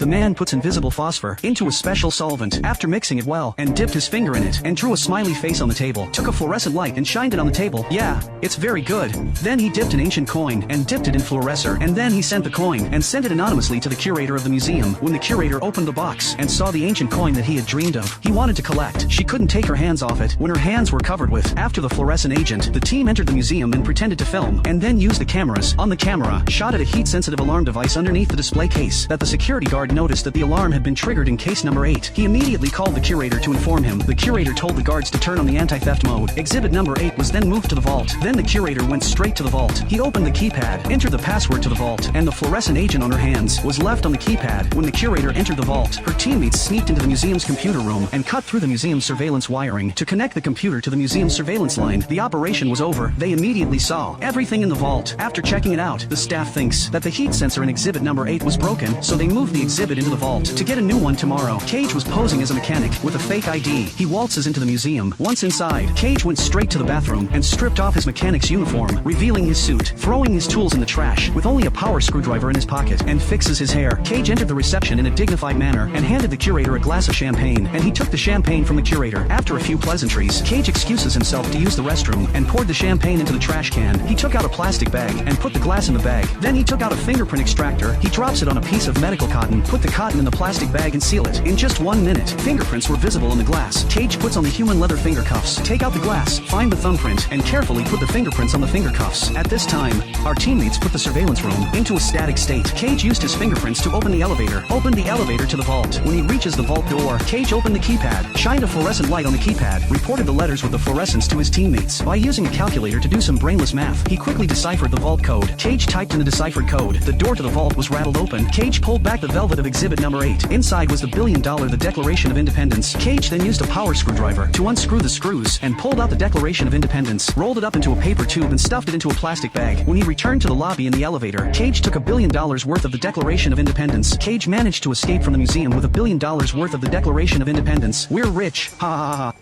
The man puts invisible phosphor into a special solvent after mixing it well and dipped his finger in it and drew a smiley face on the table, took a fluorescent light and shined it on the table. Yeah, it's very good. Then he dipped an ancient coin and dipped it in fluorescer, and then he sent the coin and sent it anonymously to the curator of the museum. When the curator opened the box and saw the ancient coin that he had dreamed of, he wanted to collect. She couldn't take her hands off it when her hands were covered with. After the fluorescent agent, the team entered the museum and pretended to film, and then used the cameras. On the camera, shot at a heat-sensitive alarm device underneath the display case that the security guard noticed that the alarm had been triggered in case number 8. He immediately called the curator to inform him. The curator told the guards to turn on the anti-theft mode. Exhibit number 8 was then moved to the vault. Then the curator went straight to the vault. He opened the keypad, entered the password to the vault, and the fluorescent agent on her hands was left on the keypad. When the curator entered the vault, her teammates sneaked into the museum's computer room and cut through the museum's surveillance wiring to connect the computer to the museum's surveillance line. The operation was over. They immediately saw everything in the vault. After checking it out, the staff thinks that the heat sensor in exhibit number 8 was broken, so they moved the exhibit into the vault to get a new one tomorrow. Cage was posing as a mechanic with a fake ID. He waltzes into the museum. Once inside, Cage went straight to the bathroom and stripped off his mechanic's uniform, revealing his suit, throwing his tools in the trash with only a power screwdriver in his pocket, and fixes his hair. Cage entered the reception in a dignified manner and handed the curator a glass of champagne, and he took the champagne from the curator. After a few pleasantries, Cage excuses himself to use the restroom and poured the champagne into the trash can. He took out a plastic bag and put the glass in the bag. Then he took out a fingerprint extractor. He drops it on a piece of medical cotton, put the cotton in the plastic bag and seal it. In just 1 minute, fingerprints were visible in the glass. Cage puts on the human leather finger cuffs, take out the glass, find the thumbprint, and carefully put the fingerprints on the finger cuffs. At this time, our teammates put the surveillance room into a static state. Cage used his fingerprints to open the elevator to the vault. When he reaches the vault door, Cage opened the keypad, shined a fluorescent light on the keypad, reported the letters with the fluorescence to his teammates. By using a calculator to do some brainless math, he quickly deciphered the vault code. Cage typed in the deciphered code. The door to the vault was rattled open. Cage pulled back the velvet of exhibit number 8. Inside was the $1 billion the Declaration of Independence. Cage then used a power screwdriver to unscrew the screws and pulled out the Declaration of Independence, rolled it up into a paper tube and stuffed it into a plastic bag. When he returned to the lobby in the elevator, Cage took $1 billion worth of the Declaration of Independence. Cage managed to escape from the museum with $1 billion worth of the Declaration of Independence. We're rich. Ha ha ha ha.